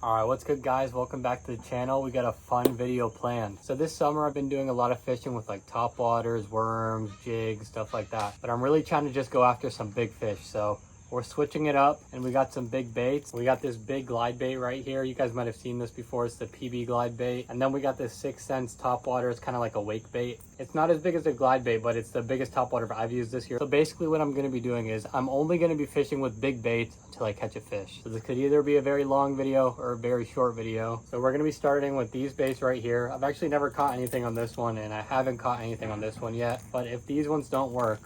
Alright, what's good guys? Welcome back to the channel. We got a fun video planned. So this summer I've been doing a lot of fishing with like top waters, worms, jigs, stuff like that. But I'm really trying to just go after some big fish. So we're switching it up and we got some big baits. We got this big glide bait right here. You guys might have seen this before. It's the PB glide bait. And then we got this 6 cents top water. It's kind of like a wake bait. It's not as big as a glide bait, but it's the biggest top water I've used this year. So basically what I'm going to be doing is I'm only going to be fishing with big baits until I catch a fish. So this could either be a very long video or a very short video. So we're going to be starting with these baits right here. I've actually never caught anything on this one and I haven't caught anything on this one yet. But if these ones don't work,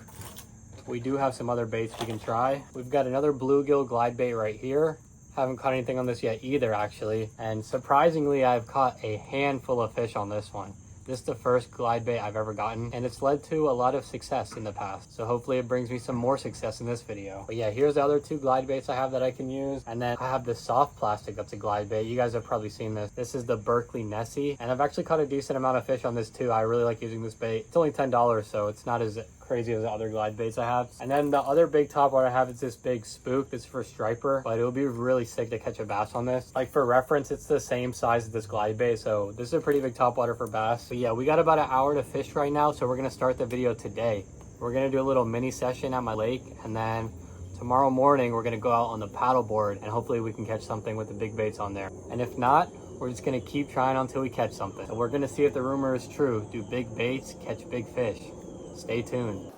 we do have some other baits we can try. We've got another bluegill glide bait right here. Haven't caught anything on this yet either, actually. And surprisingly, I've caught a handful of fish on this one. This is the first glide bait I've ever gotten, and it's led to a lot of success in the past. So hopefully it brings me some more success in this video. But yeah, here's the other 2 glide baits I have that I can use. And then I have this soft plastic that's a glide bait. You guys have probably seen this. This is the Berkeley Nessie. And I've actually caught a decent amount of fish on this too. I really like using this bait. It's only $10, so it's not as crazy as the other glide baits I have. And then the other big top water I have is this big spook. This is for striper, but it would be really sick to catch a bass on this. Like for reference, it's the same size as this glide bait, so this is a pretty big top water for bass. But yeah, we got about an hour to fish right now, so we're gonna start the video today. We're gonna do a little mini session at my lake, and then tomorrow morning we're gonna go out on the paddleboard and hopefully we can catch something with the big baits on there. And if not, we're just gonna keep trying until we catch something. So we're gonna see if the rumor is true. Do big baits catch big fish? Stay tuned.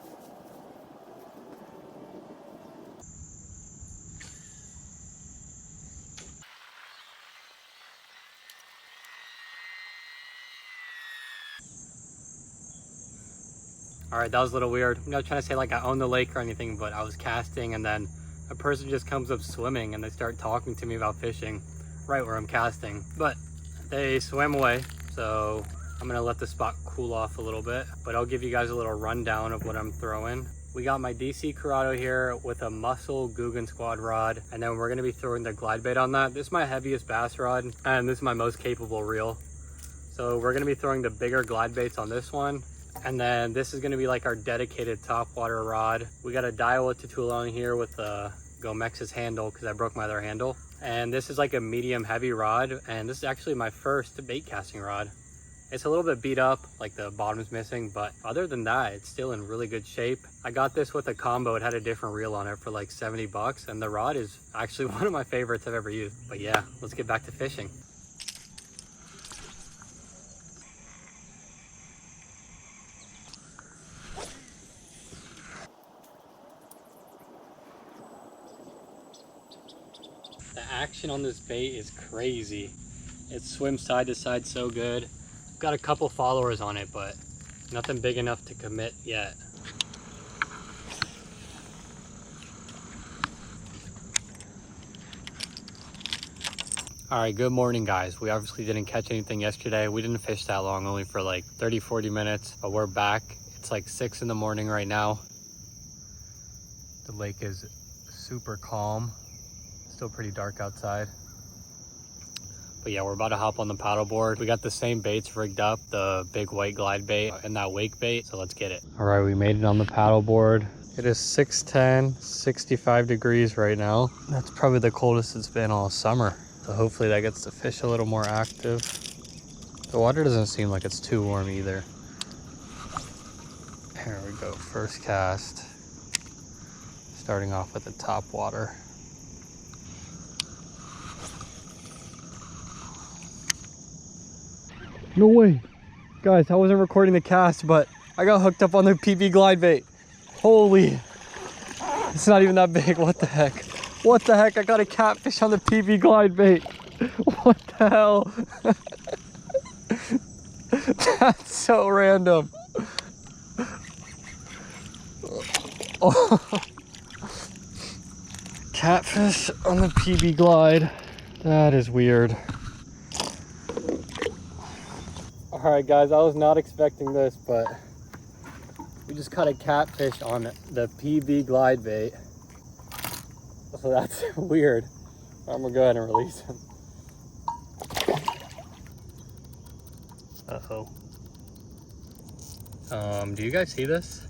All right, that was a little weird. I'm not trying to say like I own the lake or anything, but I was casting and then a person just comes up swimming and they start talking to me about fishing right where I'm casting. But they swam away, so I'm gonna let the spot cool off a little bit, but I'll give you guys a little rundown of what I'm throwing. We got my DC Corrado here with a Muscle Guggen Squad rod, and then we're gonna be throwing the glide bait on that. This is my heaviest bass rod, and this is my most capable reel. So we're gonna be throwing the bigger glide baits on this one. And then this is gonna be like our dedicated top water rod. We got a Daiwa Tatula on here with a Gomex's handle because I broke my other handle. And this is like a medium heavy rod, and this is actually my first bait casting rod. It's a little bit beat up, like the bottom's missing, but other than that, it's still in really good shape. I got this with a combo. It had a different reel on it for like 70 bucks, and the rod is actually one of my favorites I've ever used. But yeah, let's get back to fishing. The action on this bait is crazy. It swims side to side so good. Got a couple followers on it, but nothing big enough to commit yet. All right, good morning guys. We obviously didn't catch anything yesterday. We didn't fish that long, only for like 30-40 minutes, but we're back. It's like 6 in the morning right now. The lake is super calm. Still pretty dark outside. But yeah, we're about to hop on the paddleboard. We got the same baits rigged up, the big white glide bait and that wake bait, so let's get it. All right, we made it on the paddleboard. It is 6:10, 65 degrees right now. That's probably the coldest it's been all summer. So hopefully that gets the fish a little more active. The water doesn't seem like it's too warm either. Here we go, first cast. Starting off with the top water. No way. Guys, I wasn't recording the cast, but I got hooked up on the PB glide bait. Holy. It's not even that big. What the heck? What the heck? I got a catfish on the PB glide bait. What the hell? That's so random. Oh. Catfish on the PB glide. That is weird. All right guys, I was not expecting this, but we just caught a catfish on the PB glide bait. So that's weird. I'm gonna go ahead and release him. Uh-oh. Do you guys see this?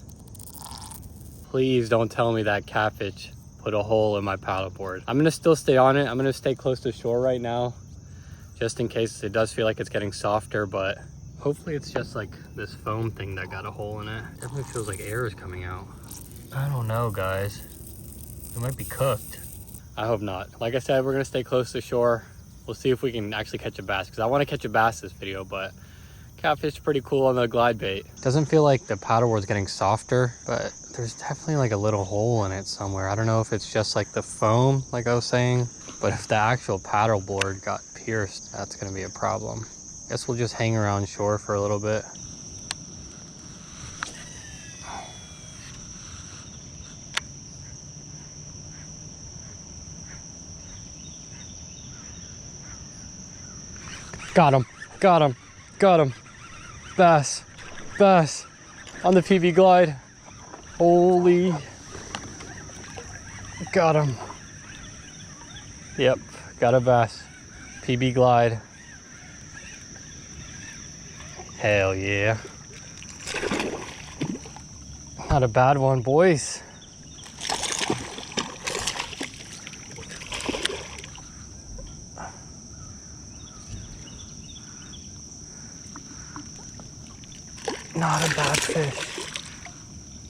Please don't tell me that catfish put a hole in my paddleboard. I'm gonna still stay on it. I'm gonna stay close to shore right now. just in case it does feel like it's getting softer, but hopefully it's just like this foam thing that got a hole in it. Definitely feels like air is coming out. I don't know, guys. It might be cooked. I hope not. Like I said, we're gonna stay close to shore. We'll see if we can actually catch a bass, because I want to catch a bass this video, but catfish is pretty cool on the glide bait. Doesn't feel like the paddleboard's getting softer, but there's definitely like a little hole in it somewhere. I don't know if it's just like the foam, like I was saying, but if the actual paddleboard got pierced, that's gonna be a problem. Guess we'll just hang around shore for a little bit. Got him, got him, got him. Bass, bass on the PB glide. Holy, got him. Yep, got a bass, PB glide. Hell yeah. Not a bad one, boys. Not a bad fish.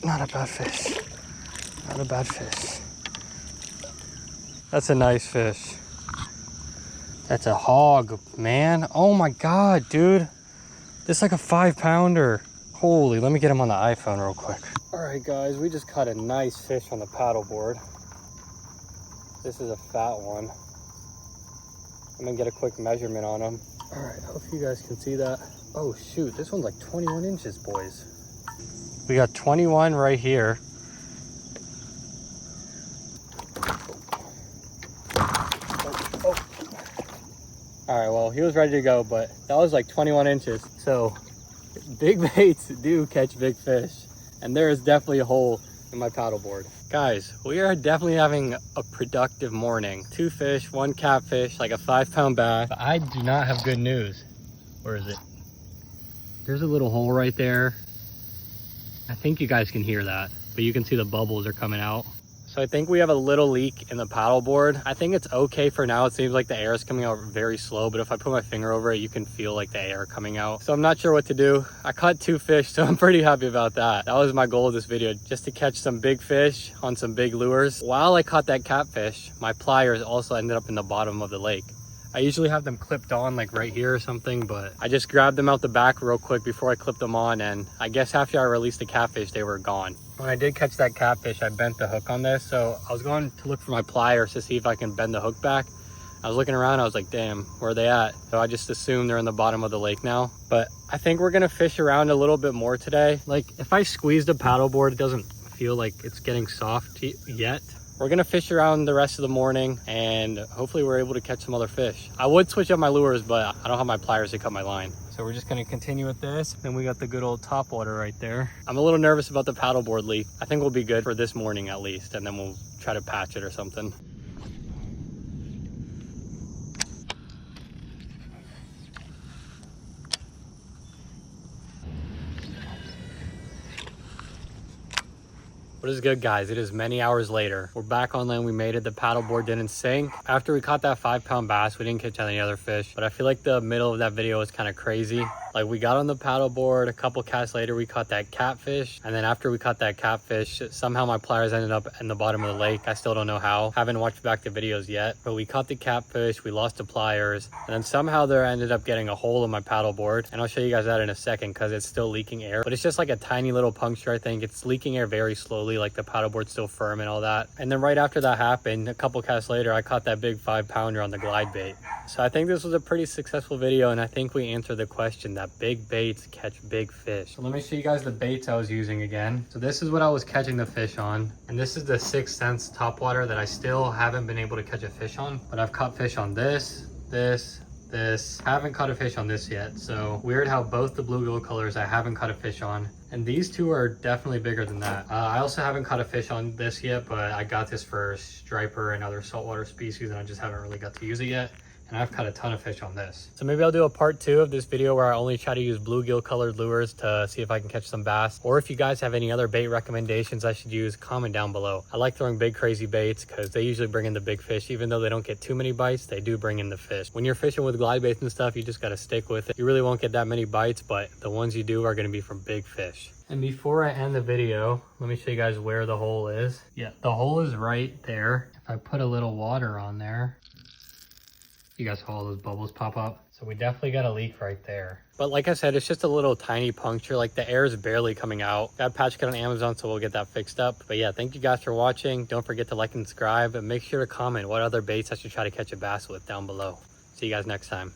Not a bad fish. Not a bad fish. That's a nice fish. That's a hog, man. Oh my God, dude. This is like a 5-pounder. Holy, let me get him on the iPhone real quick. All right, guys, we just caught a nice fish on the paddleboard. This is a fat one. I'm gonna get a quick measurement on him. All right, I hope you guys can see that. Oh shoot, this one's like 21 inches, boys. We got 21 right here. Oh. All right, well, he was ready to go, but that was like 21 inches. So big baits do catch big fish. And there is definitely a hole in my paddleboard. Guys, we are definitely having a productive morning. 2 fish, 1 catfish, like a 5-pound bass. But I do not have good news. Where is it? There's a little hole right there. I think you guys can hear that, but you can see the bubbles are coming out. So I think we have a little leak in the paddleboard. I think it's okay for now. It seems like the air is coming out very slow, but if I put my finger over it, you can feel like the air coming out. So I'm not sure what to do. I caught 2 fish, so I'm pretty happy about that. That was my goal of this video, just to catch some big fish on some big lures. While I caught that catfish, my pliers also ended up in the bottom of the lake. I usually have them clipped on like right here or something, but I just grabbed them out the back real quick before I clipped them on, and I guess after I released the catfish, they were gone. When I did catch that catfish, I bent the hook on this, so I was going to look for my pliers to see if I can bend the hook back. I was looking around, I was like, damn, where are they at? So I just assumed they're in the bottom of the lake now. But I think we're gonna fish around a little bit more today. Like if I squeeze the paddleboard, it doesn't feel like it's getting soft yet. We're gonna fish around the rest of the morning, and hopefully we're able to catch some other fish. I would switch up my lures, but I don't have my pliers to cut my line. So we're just gonna continue with this. Then we got the good old top water right there. I'm a little nervous about the paddleboard leak. I think we'll be good for this morning at least, and then we'll try to patch it or something. What is good, guys? It is many hours later. We're back on land. We made it. The paddleboard didn't sink. After we caught that 5-pound bass, we didn't catch any other fish, but I feel like the middle of that video was kind of crazy. Like we got on the paddleboard, a couple casts later, we caught that catfish. And then after we caught that catfish, somehow my pliers ended up in the bottom of the lake. I still don't know how. Haven't watched back the videos yet, but we caught the catfish, we lost the pliers, and then somehow there ended up getting a hole in my paddleboard. And I'll show you guys that in a second because it's still leaking air, but it's just like a tiny little puncture. I think it's leaking air very slowly, like the paddleboard's still firm and all that. And then right after that happened, a couple casts later, I caught that big 5-pounder on the glide bait. So I think this was a pretty successful video, and I think we answered the question that big baits catch big fish. So let me show you guys the baits I was using again. So this is what I was catching the fish on, and this is the 6th Sense topwater that I still haven't been able to catch a fish on, but I've caught fish on this. Haven't caught a fish on this yet. So weird how both the bluegill colors I haven't caught a fish on, and these 2 are definitely bigger than that. I also haven't caught a fish on this yet, but I got this for striper and other saltwater species, and I just haven't really got to use it yet. and I've caught a ton of fish on this. So maybe I'll do a part 2 of this video where I only try to use bluegill colored lures to see if I can catch some bass. Or if you guys have any other bait recommendations I should use, comment down below. I like throwing big crazy baits because they usually bring in the big fish. Even though they don't get too many bites, they do bring in the fish. When you're fishing with glide baits and stuff, you just got to stick with it. You really won't get that many bites, but the ones you do are going to be from big fish. And before I end the video, let me show you guys where the hole is. Yeah, the hole is right there. If I put a little water on there, you guys saw all those bubbles pop up. So we definitely got a leak right there. But like I said, it's just a little tiny puncture. Like the air is barely coming out. Got a patch cut on Amazon, so we'll get that fixed up. But yeah, thank you guys for watching. Don't forget to like and subscribe, and make sure to comment what other baits I should try to catch a bass with down below. See you guys next time.